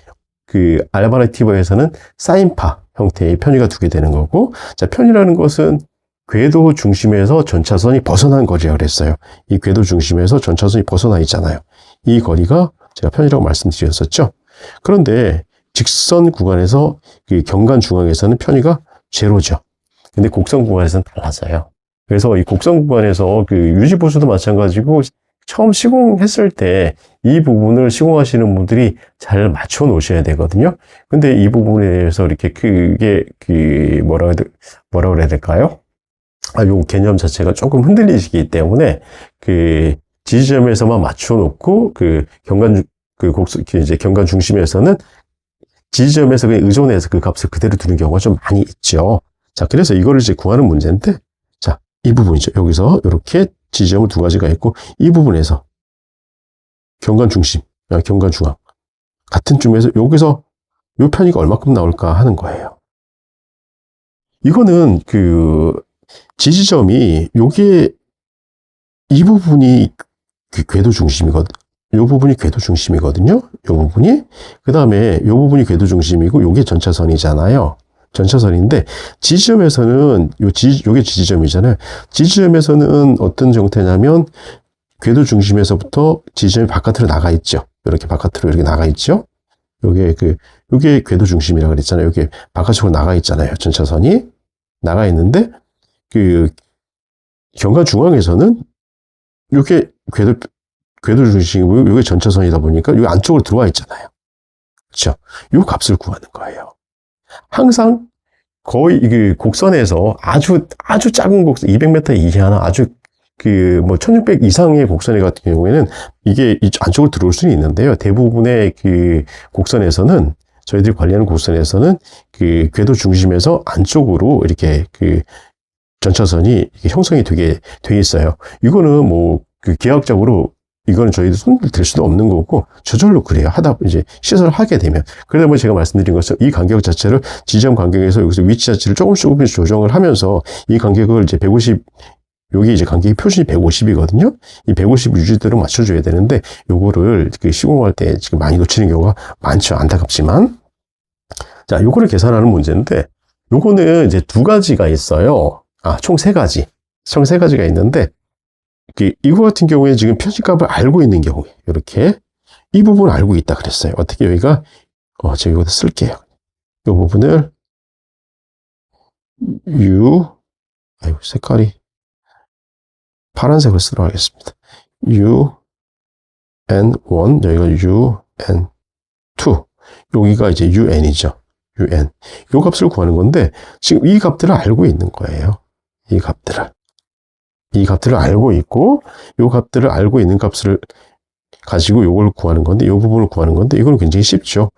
알바레티버에서는 사인파 형태의 편의가 두게 되는 거고, 자, 편의라는 것은 궤도 중심에서 전차선이 벗어난 거리라고 그랬어요. 이 궤도 중심에서 전차선이 벗어나 있잖아요. 이 거리가 제가 편의라고 말씀드렸었죠. 그런데 직선 구간에서 경관 중앙에서는 편의가 제로죠. 근데 곡선 구간에서는 달라져요. 그래서 이 곡선 구간에서 유지보수도 마찬가지고, 처음 시공했을 때 이 부분을 시공하시는 분들이 잘 맞춰 놓으셔야 되거든요. 근데 이 부분에 대해서 이렇게 그게 뭐라 그래야 될까요? 요 개념 자체가 조금 흔들리시기 때문에 지지점에서만 맞춰 놓고 경관 이제 경관 중심에서는 지지점에서 그냥 의존해서 그 값을 그대로 두는 경우가 좀 많이 있죠. 자, 그래서 이거를 이제 구하는 문제인데, 자, 이 부분이죠. 여기서 이렇게 지지점을 두 가지가 있고, 이 부분에서 경관 중심, 경관 중앙 같은 쯤에서 여기서 요 편의가 얼마큼 나올까 하는 거예요. 이거는 지지점이 이 부분이 궤도 중심이거든. 요 부분이 궤도 중심이거든요. 요 부분이. 그 다음에 요 부분이 궤도 중심이고, 요게 전차선이잖아요. 전차선인데, 지지점에서는 요게 지지점이잖아요. 지지점에서는 어떤 형태냐면, 궤도 중심에서부터 지지점이 바깥으로 나가 있죠. 이렇게 바깥으로 이렇게 나가 있죠. 요게 궤도 중심이라고 그랬잖아요. 요게 바깥쪽으로 나가 있잖아요. 전차선이 나가 있는데, 경관 중앙에서는 요게 궤도 중심이고, 요게 전차선이다 보니까 요 안쪽으로 들어와 있잖아요. 그렇죠? 요 값을 구하는 거예요. 항상 거의 곡선에서 아주 작은 곡선, 200m 이하나 아주 1600 이상의 곡선 같은 경우에는 이게 안쪽으로 들어올 수는 있는데요. 대부분의 곡선에서는, 저희들이 관리하는 곡선에서는 궤도 중심에서 안쪽으로 이렇게 전차선이 형성이 돼 있어요. 이거는 기하학적으로 이거는 저희도 손을 댈 수도 없는 거고, 저절로 그래요. 이제 시설을 하게 되면. 그러다 보니 제가 말씀드린 것처럼 이 간격 자체를 지점 간격에서 여기서 위치 자체를 조금씩 조정을 하면서 이 간격을 이제 150, 여기 이제 간격이 표준이 150이거든요. 이 150 유지대로 맞춰줘야 되는데, 요거를 시공할 때 지금 많이 놓치는 경우가 많죠. 안타깝지만. 자, 요거를 계산하는 문제인데, 요거는 이제 두 가지가 있어요. 총 세 가지. 총 세 가지가 있는데, 이거 같은 경우에 지금 편집값을 알고 있는 경우에, 이렇게, 이 부분을 알고 있다 그랬어요. 어떻게 여기가, 제가 이것도 쓸게요. 이 부분을, 색깔이, 파란색을 쓰도록 하겠습니다. UN1, 여기가 UN2. 여기가 이제 UN이죠. UN. 요 값을 구하는 건데, 지금 이 값들을 알고 있는 거예요. 이 값들을 알고 있고, 요 값들을 알고 있는 값을 가지고 요걸 구하는 건데, 요 부분을 구하는 건데, 이거는 굉장히 쉽죠.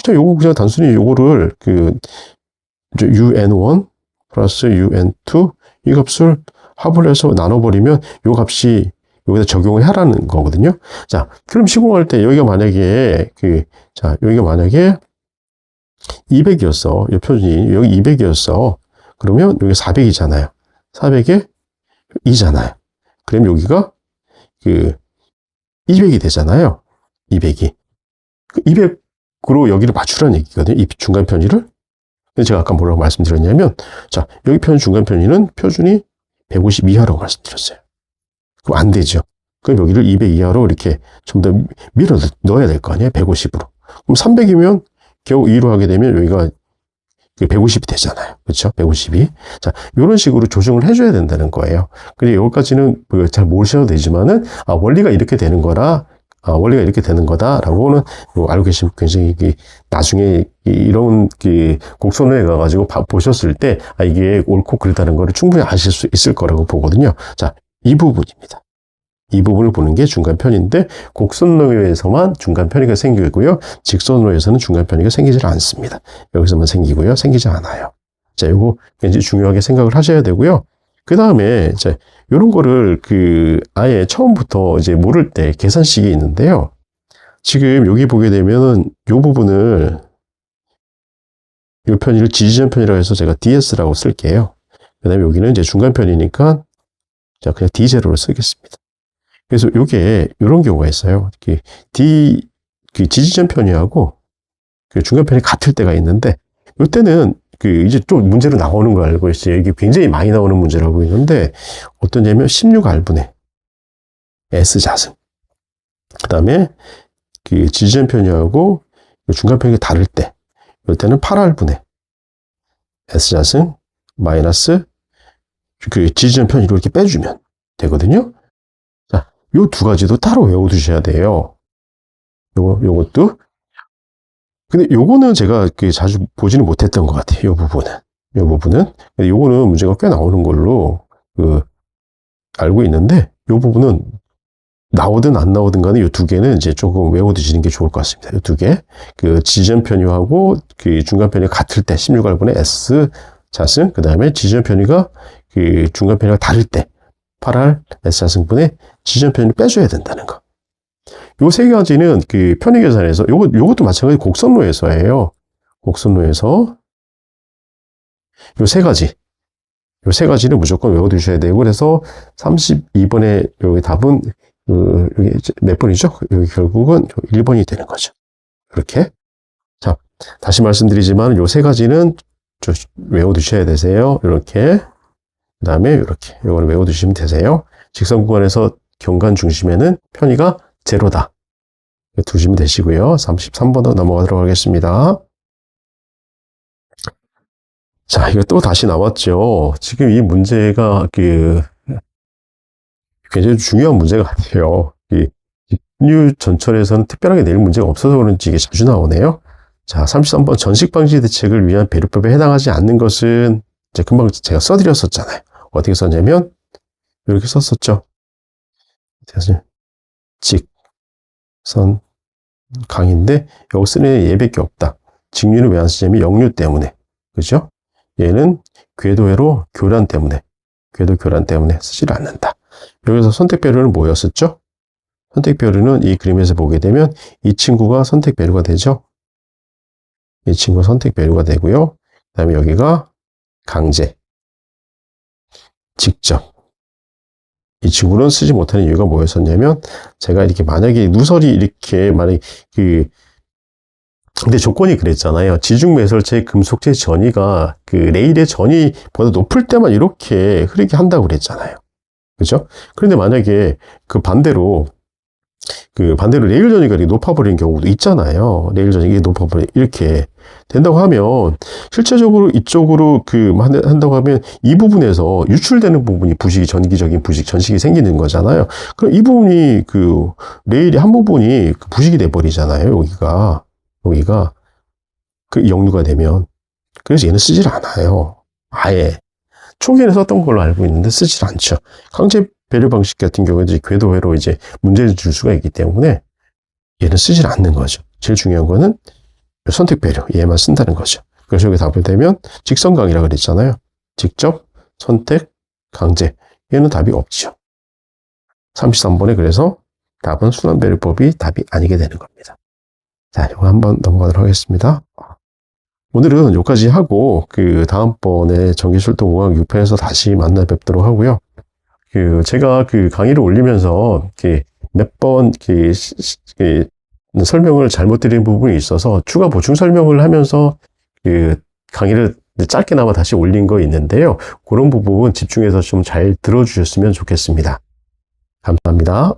그냥 단순히 요거를, UN1 플러스 UN2, 이 값을 합을 해서 나눠버리면 요 값이 여기다 적용을 하라는 거거든요. 자, 그럼 시공할 때 여기가 만약에, 여기가 만약에 200이었어. 이 표준이 여기 200이었어. 그러면 여기 400이잖아요. 400에 2잖아요. 그럼 여기가 200이 되잖아요. 200이. 200으로 여기를 맞추라는 얘기거든요. 이 중간 편의를. 근데 제가 아까 뭐라고 말씀드렸냐면, 자, 여기 중간 편의는 표준이 150 이하라고 말씀드렸어요. 그럼 안 되죠. 그럼 여기를 200 이하로 이렇게 좀 더 밀어 넣어야 될 거 아니에요? 150으로. 그럼 300이면 겨우 2로 하게 되면 여기가 150이 되잖아요. 그렇죠? 150이. 자, 이런 식으로 조정을 해줘야 된다는 거예요. 근데 여기까지는 잘 모르셔도 되지만은, 원리가 이렇게 되는 거라, 원리가 이렇게 되는 거다라고는 알고 계시면 굉장히 나중에 이런 곡선에 가가지고 보셨을 때, 이게 옳고 그르다는 거를 충분히 아실 수 있을 거라고 보거든요. 자, 이 부분입니다. 이 부분을 보는 게 중간 편인데, 곡선로에서만 중간 편의가 생기고요. 직선로에서는 중간 편의가 생기질 않습니다. 여기서만 생기고요. 생기지 않아요. 자, 요거 굉장히 중요하게 생각을 하셔야 되고요. 그 다음에, 이제, 요런 거를 아예 처음부터 이제 모를 때 계산식이 있는데요. 지금 여기 보게 되면은 요 부분을, 요 편의를 지지전 편이라고 해서 제가 DS라고 쓸게요. 그 다음에 여기는 이제 중간 편이니까, 자, 그냥 D0로 쓰겠습니다. 그래서 요게, 요런 경우가 있어요. 지지전 편의하고 중간 편이 같을 때가 있는데, 요때는 이제 좀 문제로 나오는 걸 알고 있어요. 이게 굉장히 많이 나오는 문제라고 있는데, 어떠냐면 16R분의 S자승. 그 다음에 지지전 편의하고 중간 편이 다를 때, 요때는 8R분의 S자승 마이너스 지지전 편의로 이렇게 빼주면 되거든요. 자, 요 두 가지도 따로 외워두셔야 돼요. 요것도. 근데 요거는 제가 자주 보지는 못했던 것 같아요. 요 부분은. 근데 요거는 문제가 꽤 나오는 걸로, 알고 있는데, 요 부분은 나오든 안 나오든 간에 요 두 개는 이제 조금 외워두시는 게 좋을 것 같습니다. 요 두 개. 지지전 편의하고 중간 편의가 같을 때, 16R분의 S 자승, 그 다음에 지지전 편의가 중간 편의가 다를 때, 8R S 자승분의 지지전 편의를 빼줘야 된다는 거. 요 세 가지는 편의 계산에서, 요것도 마찬가지 곡선로에서예요. 곡선로에서. 요 세 가지는 무조건 외워두셔야 되고, 그래서 32번의 여기 답은, 여기 몇 번이죠? 여기 결국은 1번이 되는 거죠. 이렇게. 자, 다시 말씀드리지만, 요 세 가지는 외워두셔야 되세요. 이렇게. 그 다음에 이렇게. 요거를 외워두시면 되세요. 직선 구간에서 경관 중심에는 편의가 제로다. 두시면 되시고요. 33번으로 넘어가도록 하겠습니다. 자, 이거 또 다시 나왔죠. 지금 이 문제가 굉장히 중요한 문제가 같아요. 직류 전철에서는 특별하게 내릴 문제가 없어서 그런지 이게 자주 나오네요. 자, 33번 전식 방지 대책을 위한 배류법에 해당하지 않는 것은 이제 금방 제가 써드렸었잖아요. 어떻게 썼냐면 이렇게 썼었죠. 직선 강인데 여기 쓰는 얘밖에 없다. 직류는 왜 안 쓰냐면 역류 때문에. 그죠? 얘는 궤도회로 교란 때문에 쓰질 않는다. 여기서 선택 배류는 뭐였었죠? 선택 배류는 이 그림에서 보게 되면 이 친구가 선택 배류가 되죠. 이 친구가 선택 배류가 되고요. 그 다음에 여기가 강제, 직접. 이 친구는 쓰지 못하는 이유가 뭐였었냐면, 제가 이렇게 만약에 누설이 이렇게, 만약에 근데 조건이 그랬잖아요. 지중 매설체 금속체 전이가 그 레일의 전이보다 높을 때만 이렇게 흐르게 한다고 그랬잖아요. 그죠? 그런데 만약에 반대로 레일 전이가 이렇게 높아버리는 경우도 있잖아요. 레일 전이가 이렇게 된다고 하면, 실제적으로 이쪽으로 한다고 하면, 이 부분에서 유출되는 부분이 전기적인 전식이 생기는 거잖아요. 그럼 이 부분이 레일의 한 부분이 부식이 돼버리잖아요. 여기가 역류가 되면. 그래서 얘는 쓰질 않아요. 아예. 초기에는 썼던 걸로 알고 있는데 쓰질 않죠. 강제 배류 방식 같은 경우에 궤도회로 문제를 줄 수가 있기 때문에 얘는 쓰질 않는 거죠. 제일 중요한 거는 선택 배류, 얘만 쓴다는 거죠. 그래서 여기 답을 대면 직선강이라고 그랬잖아요. 직접, 선택, 강제. 얘는 답이 없죠. 33번에 그래서 답은 순환배류법이 답이 아니게 되는 겁니다. 자, 이거 한번 넘어가도록 하겠습니다. 오늘은 여기까지 하고, 다음번에 전기술동공학 6편에서 다시 만나 뵙도록 하고요. 제가 강의를 올리면서, 몇 번, 설명을 잘못 드린 부분이 있어서 추가 보충 설명을 하면서, 강의를 짧게나마 다시 올린 거 있는데요. 그런 부분 집중해서 좀 잘 들어주셨으면 좋겠습니다. 감사합니다.